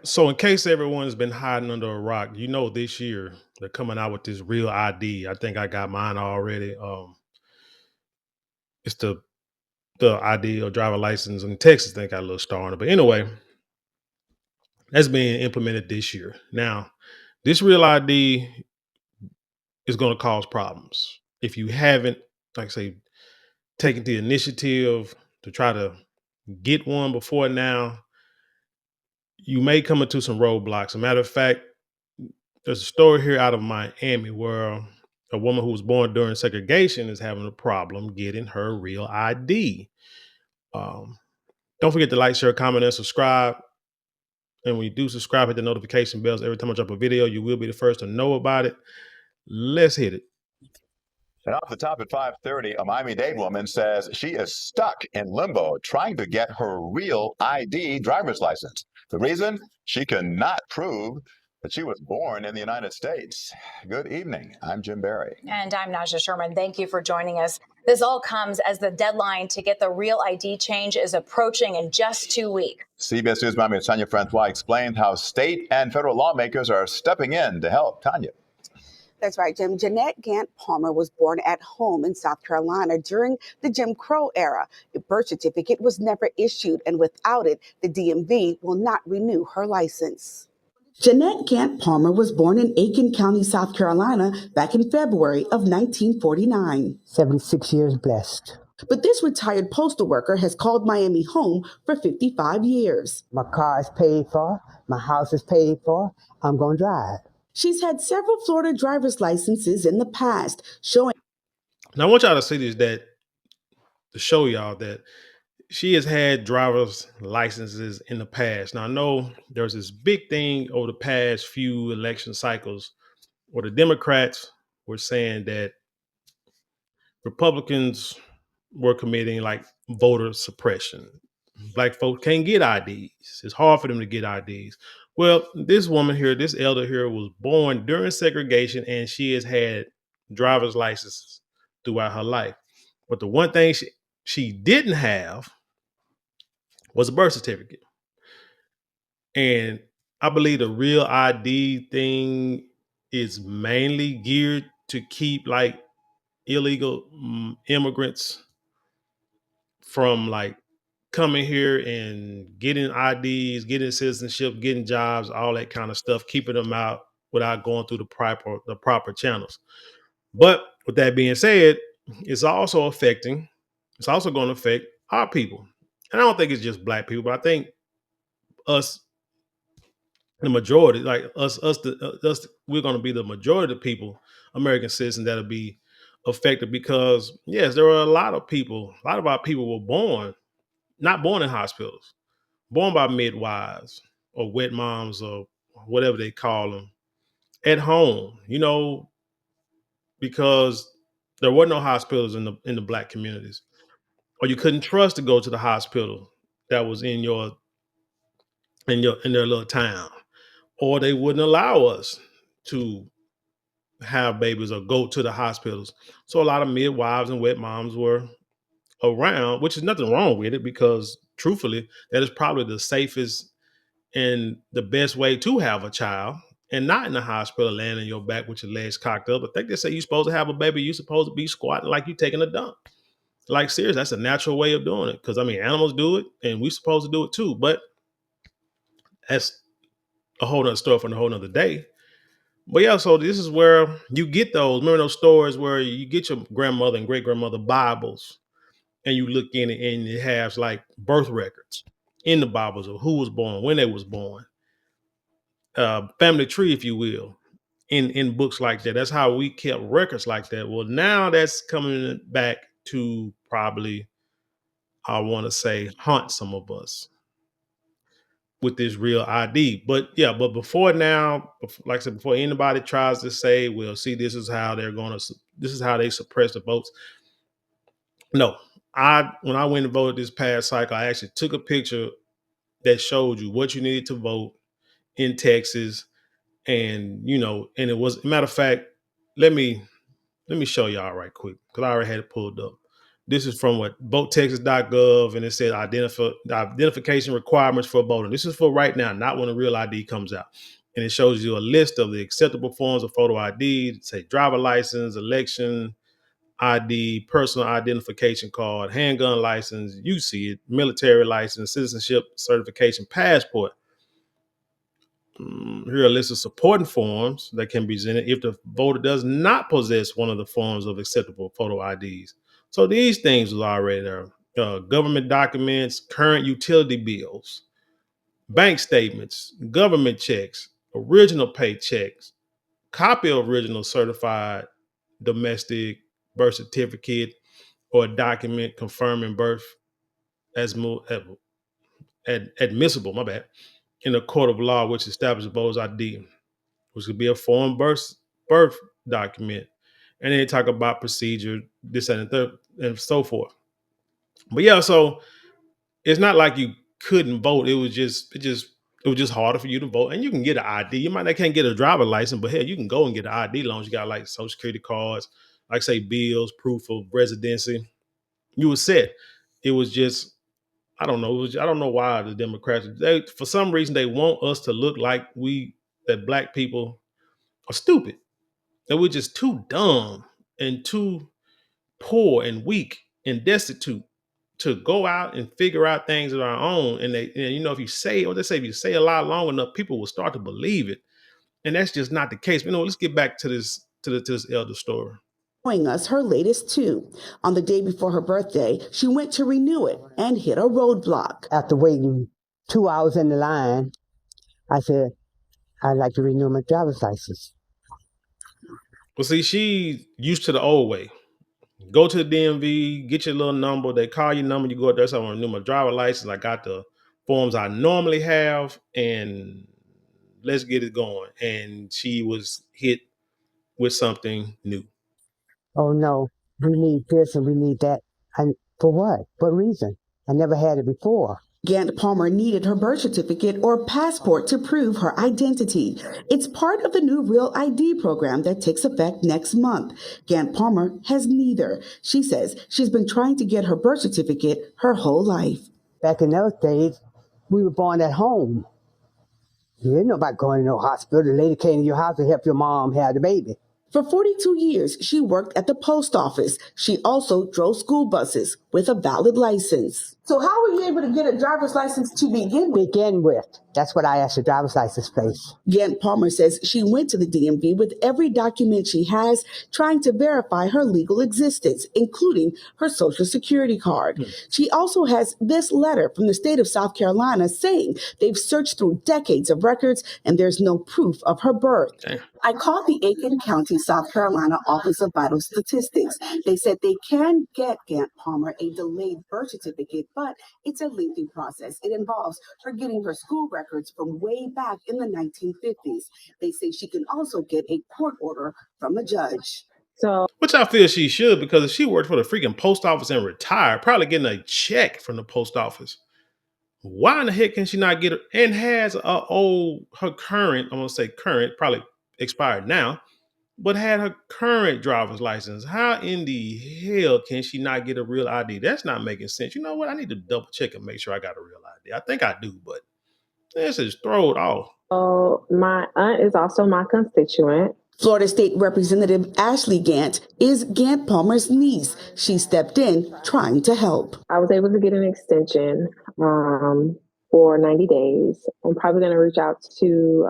So, in case everyone's been hiding under a rock, this year they're coming out with this real ID. I think I got mine already. It's the ID or driver license in Texas. I think got a little star on it, but anyway, that's being implemented this year. Now, this real ID is going to cause problems if you haven't, like I say, taken the initiative to try to get one before now. You may come into some roadblocks. As a matter of fact, there's a story here out of Miami where a woman who was born during segregation is having a problem getting her real ID. Um, don't forget to like, share, comment, and subscribe. And when you do subscribe, hit the notification bells. Every time I drop a video, you will be the first to know about it. Let's hit it. And off the top at 5:30, a Miami-Dade woman says she is stuck in limbo trying to get her real ID driver's license. The reason? She cannot prove that she was born in the United States. Good evening. I'm Jim Barry. And I'm Naja Sherman. Thank you for joining us. This all comes as the deadline to get the real ID change is approaching in just 2 weeks. CBS News Miami's Tanya Francois explained how state and federal lawmakers are stepping in to help. Tanya. That's right, Jim. Jeanette Gant Palmer was born at home in South Carolina during the Jim Crow era. A birth certificate was never issued, and without it, the DMV will not renew her license. Jeanette Gant Palmer was born in Aiken County, South Carolina, back in February of 1949. 76 years blessed. But this retired postal worker has called Miami home for 55 years. My car is paid for. My house is paid for. I'm going to drive. She's had several Florida driver's licenses in the past, showing. Now, I want y'all to see this, to show y'all that she has had driver's licenses in the past. Now, I know there's this big thing over the past few election cycles where the Democrats were saying that Republicans were committing like voter suppression. Black folks can't get IDs. It's hard for them to get IDs. Well, this woman here, this elder here, was born during segregation, and she has had driver's licenses throughout her life. But the one thing she didn't have was a birth certificate. And I believe the real ID thing is mainly geared to keep like illegal immigrants from like coming here and getting IDs, getting citizenship, getting jobs, all that kind of stuff, keeping them out without going through the proper channels. But with that being said, it's also going to affect our people. And I don't think it's just black people, but I think us, the majority, like us, we're going to be the majority of the people, American citizens, that'll be affected because yes, there are a lot of our people were not born in hospitals, born by midwives or wet moms or whatever they call them at home, because there were no hospitals in the black communities, or you couldn't trust to go to the hospital that was in their little town, or they wouldn't allow us to have babies or go to the hospitals. So a lot of midwives and wet moms were around, which is nothing wrong with it because truthfully, that is probably the safest and the best way to have a child and not in the hospital laying on your back with your legs cocked up. I think they say you're supposed to have a baby, you're supposed to be squatting like you're taking a dump. Like seriously, that's a natural way of doing it. Because I mean, animals do it and we're supposed to do it too. But that's a whole nother story for a whole nother day. But yeah, so this is where you get those. Remember those stories where you get your grandmother and great grandmother Bibles and you look in it and it has like birth records in the Bibles of who was born, when they was born, family tree, if you will, in books like that. That's how we kept records like that. Well, now that's coming back to probably, I want to say, haunt some of us with this real ID. But yeah, but before now, like I said, before anybody tries to say, well, see, this is how they suppress the votes. No, when I went and voted this past cycle, I actually took a picture that showed you what you needed to vote in Texas. And, and it was, matter of fact, let me show y'all right quick because I already had it pulled up. This is from what votetexas.gov, and it says identification requirements for voting. This is for right now, not when the real ID comes out. And it shows you a list of the acceptable forms of photo ID, say driver license, election ID, personal identification card, handgun license, you see it, military license, citizenship certification, passport. Here are a list of supporting forms that can be presented if the voter does not possess one of the forms of acceptable photo IDs. So these things are already there. Government documents, current utility bills, bank statements, government checks, original paychecks, copy of original certified domestic birth certificate or a document confirming birth as admissible, my bad, in a court of law which establishes voter's ID, which could be a foreign birth document. And then they talk about procedure, this and the third, and so forth. But yeah, so it's not like you couldn't vote. It was just harder for you to vote. And you can get an ID. You might not can't get a driver license, but hell, you can go and get an ID as long as you got like social security cards, like say bills, proof of residency. You were set. It was just, I don't know. I don't know why the Democrats, for some reason, they want us to look like that black people are stupid. That we're just too dumb and too poor and weak and destitute to go out and figure out things of our own. And if you say, or they say, if you say a lot long enough, people will start to believe it. And that's just not the case. Let's get back to this elder story. Showing us her latest two. On the day before her birthday, she went to renew it and hit a roadblock. After waiting 2 hours in the line, I said, I'd like to renew my driver's license. Well, see, she's used to the old way. Go to the DMV, get your little number. They call your number. You go up there. So I want to renew my driver license. I got the forms I normally have, and let's get it going. And she was hit with something new. Oh no, we need this and we need that. And for what? What reason? I never had it before. Gant Palmer needed her birth certificate or passport to prove her identity. It's part of the new Real ID program that takes effect next month. Gant Palmer has neither. She says she's been trying to get her birth certificate her whole life. Back in those days, we were born at home. You didn't know about going to no hospital. The lady came to your house to help your mom have the baby. For 42 years, she worked at the post office. She also drove school buses with a valid license. So how were you able to get a driver's license to begin with? Begin with. That's what I asked the driver's license place. Gant Palmer says she went to the DMV with every document she has, trying to verify her legal existence, including her social security card. She also has this letter from the state of South Carolina saying they've searched through decades of records and there's no proof of her birth. Damn. I called the Aiken County, South Carolina Office of Vital Statistics. They said they can get Gant Palmer a delayed birth certificate, but it's a lengthy process. It involves her getting her school records from way back in the 1950s. They say she can also get a court order from a judge. Which I feel she should, because if she worked for the freaking post office and retired, probably getting a check from the post office, why in the heck can she not get it? And has her current, I'm gonna say current, probably expired now, but had her current driver's license. How in the hell can she not get a real ID? That's not making sense. You know what? I need to double check and make sure I got a real ID. I think I do, but this is throw it off. So my aunt is also my constituent. Florida State Representative Ashley Gant is Gant Palmer's niece. She stepped in trying to help. I was able to get an extension for 90 days. I'm probably going to reach out to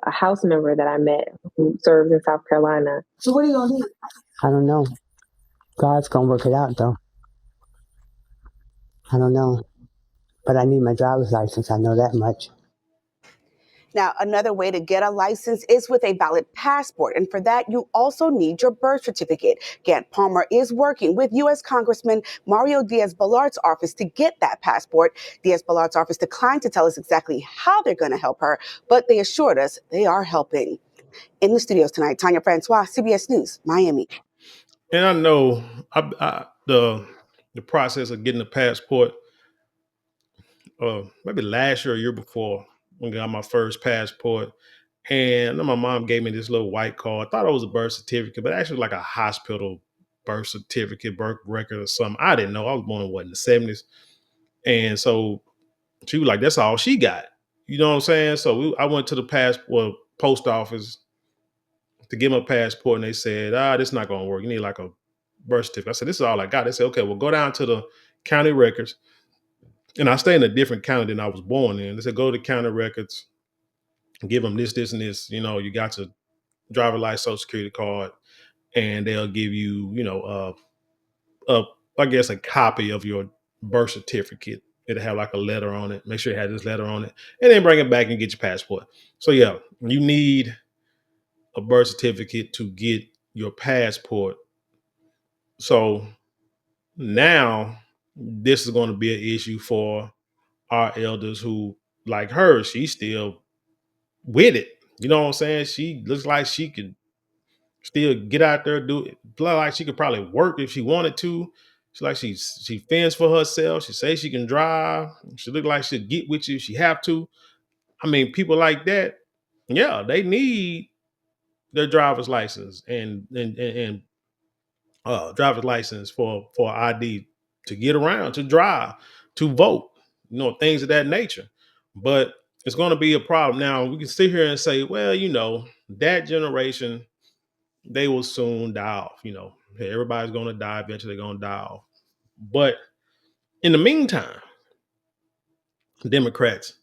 a House member that I met who serves in South Carolina. So what are you going to do? I don't know. God's going to work it out, though. I don't know. But I need my driver's license. I know that much. Now, another way to get a license is with a valid passport. And for that, you also need your birth certificate. Gant Palmer is working with U.S. Congressman Mario Diaz-Balart's office to get that passport. Diaz-Balart's office declined to tell us exactly how they're going to help her, but they assured us they are helping. In the studios tonight, Tanya Francois, CBS News, Miami. And I know the process of getting a passport, maybe last year or year before, when I got my first passport. And I know my mom gave me this little white card. I thought it was a birth certificate, but actually like a hospital birth certificate, birth record, or something. I didn't know. I was born in what, in the 70s. And so she was like, that's all she got. You know what I'm saying? So I went to the post office to give them a passport, and they said, this is not going to work. You need like a birth certificate. I said, this is all I got. They said, okay, well, go down to the county records. And I stay in a different county than I was born in. They said, go to the county records, give them this, this, and this. You know, you got your driver license, social security card, and they'll give you, a I guess a copy of your birth certificate. It'll have like a letter on it. Make sure it has this letter on it, and then bring it back and get your passport. So yeah, you need a birth certificate to get your passport. So now this is going to be an issue for our elders who, like her, she's still with it. You know what I'm saying? She looks like she could still get out there, do it. Like she could probably work if she wanted to. She like she fends for herself. She says she can drive. She look like she'll get with you if she have to. I mean, people like that, yeah, they need their driver's license and driver's license for ID to get around, to drive, to vote, things of that nature. But it's going to be a problem. Now we can sit here and say, well, that generation, they will soon die off. Hey, everybody's going to die eventually. They're going to die off. But in the meantime, Democrats,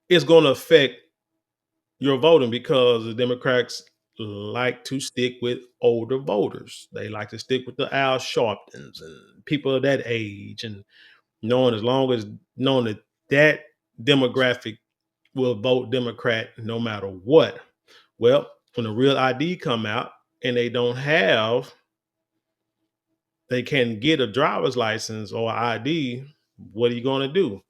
it's going to affect your voting because the Democrats like to stick with older voters. They like to stick with the Al Sharptons and people of that age, and knowing that demographic will vote Democrat no matter what. Well, when the real ID come out and they can get a driver's license or ID, what are you going to do?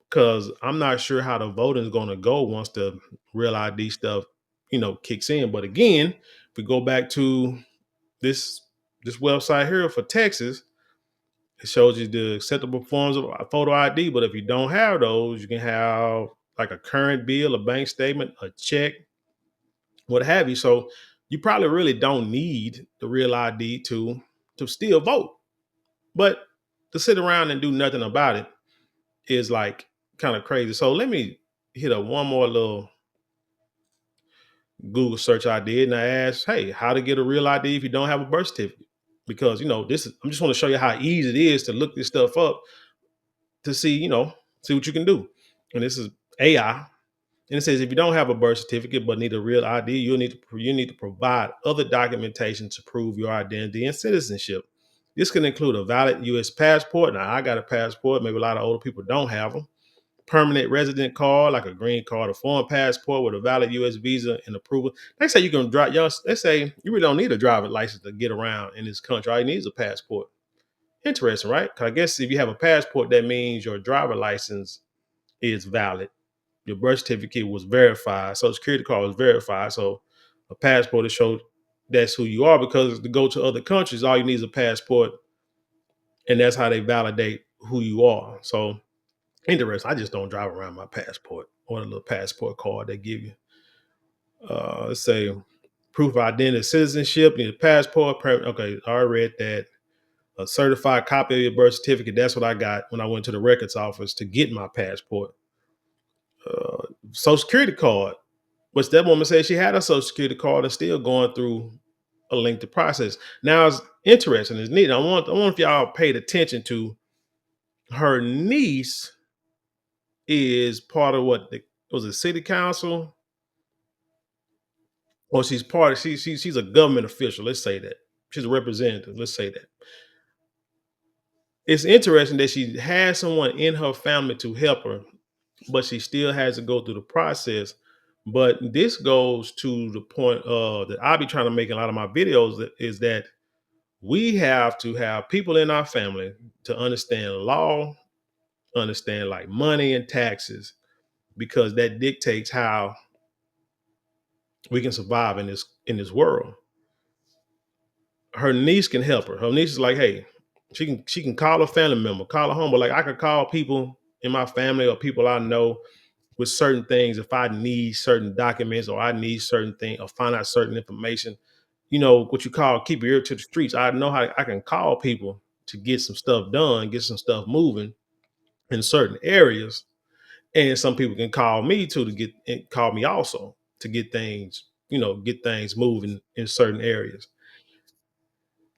Because I'm not sure how the voting is going to go once the real ID stuff, kicks in. But again, if we go back to this website here for Texas, it shows you the acceptable forms of photo ID. But if you don't have those, you can have like a current bill, a bank statement, a check, what have you. So you probably really don't need the real ID to still vote. But to sit around and do nothing about it is like kind of crazy. So let me hit up one more little Google search I did, and I asked, hey, how to get a real ID if you don't have a birth certificate? Because I'm just want to show you how easy it is to look this stuff up to see what you can do. And this is AI. And it says if you don't have a birth certificate but need a real ID, you need to provide other documentation to prove your identity and citizenship. This can include a valid U.S. passport. Now, I got a passport. Maybe a lot of older people don't have them. Permanent resident card, like a green card, a foreign passport with a valid U.S. visa and approval. They say you can drive. They say you really don't need a driver's license to get around in this country. All you need is a passport. Interesting, right? Because I guess if you have a passport, that means your driver license is valid. Your birth certificate was verified. Social security card was verified. So a passport to show that's who you are, because to go to other countries, all you need is a passport. And that's how they validate who you are. So interesting. I just don't drive around my passport or the little passport card they give you. Let's say proof of identity, citizenship, you need a passport. Okay, I already read that. A certified copy of your birth certificate. That's what I got when I went to the records office to get my passport. Social security card, which that woman said she had a social security card and still going through a lengthy process. Now it's interesting, it's neat. I wonder if y'all paid attention to her niece is part of was it city council? Or she's part of she's a government official, let's say that. She's a representative, let's say that. It's interesting that she has someone in her family to help her, but she still has to go through the process. But this goes to the point that I'll be trying to make in a lot of my videos, is that we have to have people in our family to understand law, understand like money and taxes, because that dictates how we can survive in this world. Her niece can help her. Her niece is like, hey, she can call a family member, call a home, but like I could call people in my family or people I know with certain things if I need certain documents or I need certain things or find out certain information. what you call keep your ear to the streets. I know how I can call people to get some stuff done, get some stuff moving in certain areas. And some people can call me too to get and call me also to get things moving in certain areas.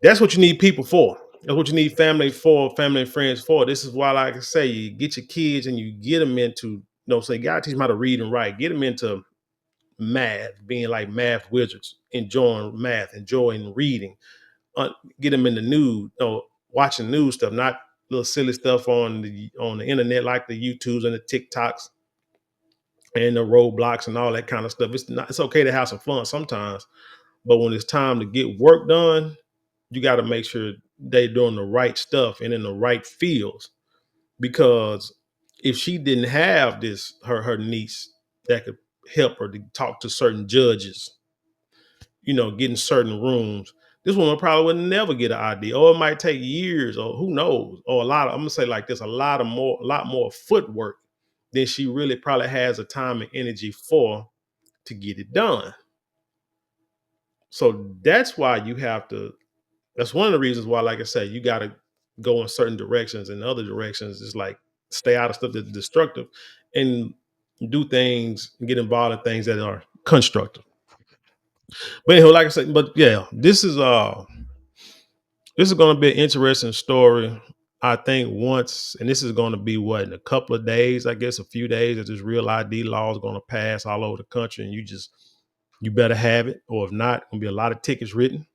That's what you need people for. That's what you need family and friends for. This is why, like I say, you get your kids and you get them into, say, God teach them how to read and write. Get them into math, being like math wizards, enjoying math, enjoying reading. Get them in the news, watching news stuff, not little silly stuff on the internet like the YouTubes and the TikToks and the roadblocks and all that kind of stuff. It's okay to have some fun sometimes, but when it's time to get work done, you got to make sure they doing the right stuff and in the right fields. Because if she didn't have her niece that could help her to talk to certain judges, get in certain rooms, this woman probably would never get an ID, or it might take years, or who knows, or I'm gonna say like this, a lot more footwork than she really probably has the time and energy for to get it done. So that's why you have to. That's one of the reasons why, like I said, you got to go in certain directions, and other directions is like stay out of stuff that's destructive, and do things, get involved in things that are constructive. But anyway, like I said, but yeah, this is going to be an interesting story. I think once, and this is going to be what, in a couple of days, I guess a few days, that this real ID law is going to pass all over the country, and you better have it, or if not, going to be a lot of tickets written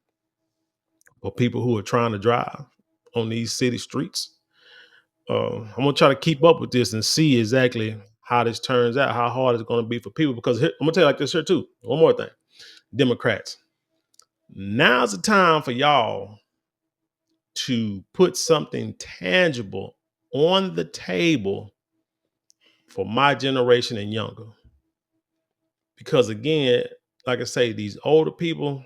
for people who are trying to drive on these city streets. I'm gonna try to keep up with this and see exactly how this turns out, how hard it's going to be for people. Because I'm gonna tell you like this here too. One more thing, Democrats, now's the time for y'all to put something tangible on the table for my generation and younger. Because again, like I say, these older people,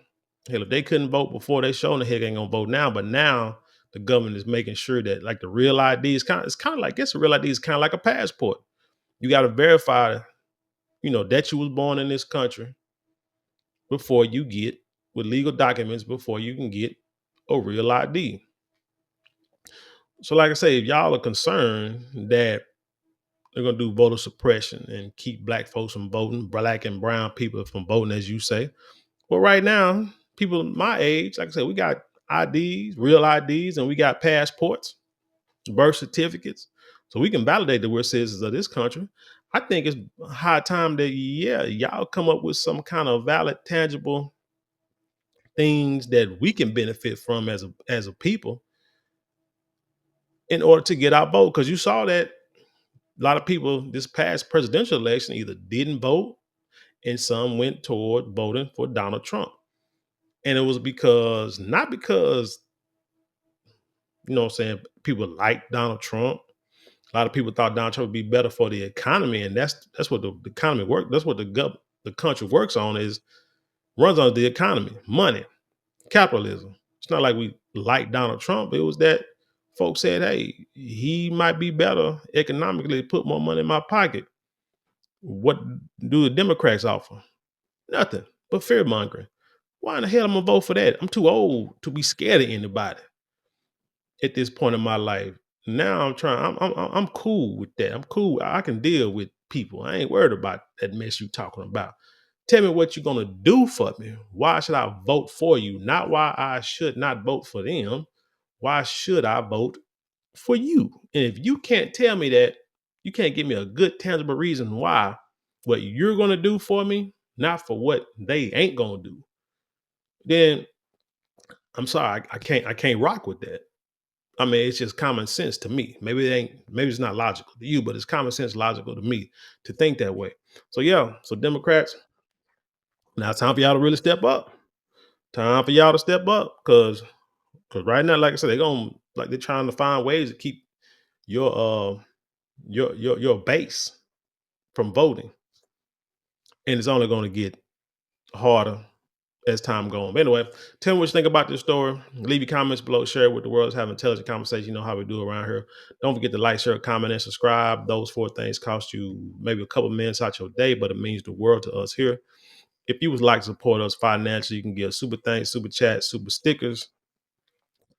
hell, if they couldn't vote before, they showing the heck ain't gonna vote now. But now the government is making sure that like the real ID is it's kind of like, I guess a real ID is kind of like a passport. You got to verify, that you was born in this country before you get with legal documents before you can get a real ID. So, like I say, if y'all are concerned that they're gonna do voter suppression and keep black folks from voting, black and brown people from voting, as you say, well, right now, people my age, like I said, we got IDs, real IDs, and we got passports, birth certificates, so we can validate that we're citizens of this country. I think it's high time that y'all come up with some kind of valid, tangible things that we can benefit from as a people in order to get our vote. Because you saw that a lot of people this past presidential election either didn't vote, and some went toward voting for Donald Trump. And it was not because, what I'm saying, people like Donald Trump. A lot of people thought Donald Trump would be better for the economy, and that's what the economy works. That's what the country works on, is runs on the economy, money, capitalism. It's not like we like Donald Trump. It was that folks said, "Hey, he might be better economically, put more money in my pocket." What do the Democrats offer? Nothing but fear mongering. Why in the hell am I gonna vote for that? I'm too old to be scared of anybody at this point in my life. Now I'm trying. I'm cool with that. I'm cool. I can deal with people. I ain't worried about that mess you talking about. Tell me what you're gonna do for me. Why should I vote for you? Not why I should not vote for them. Why should I vote for you? And if you can't tell me that, you can't give me a good tangible reason why what you're gonna do for me, not for what they ain't gonna do, then I'm sorry, I can't rock with that. I mean, it's just common sense to me. Maybe it's not logical to you, but it's common sense logical to me to think that way. So yeah, so Democrats, now it's time for y'all to really step up. Time for y'all to step up, because right now, like I said, they're trying to find ways to keep your your base from voting, and it's only going to get harder as time goes on. But anyway, tell me what you think about this story. Leave your comments below. Share it with the world. Let's have intelligent conversation. You know how we do around here. Don't forget to like, share, comment, and subscribe. Those four things cost you maybe a couple minutes out your day, but it means the world to us here. If you would like to support us financially, you can give super thanks, super chat, super stickers,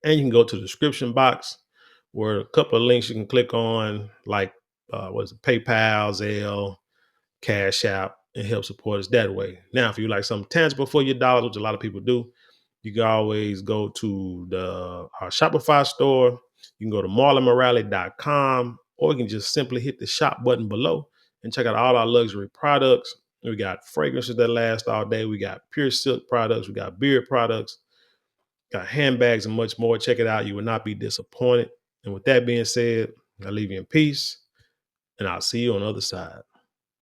and you can go to the description box where a couple of links you can click on, like what is it, PayPal, Zelle, Cash App, and help support us that way. Now, if you like something tangible for your dollars, which a lot of people do, you can always go to our Shopify store. You can go to marlonmorale.com, or you can just simply hit the shop button below and check out all our luxury products. We got fragrances that last all day. We got pure silk products. We got beard products, got handbags, and much more. Check it out. You will not be disappointed. And with that being said, I leave you in peace, and I'll see you on the other side.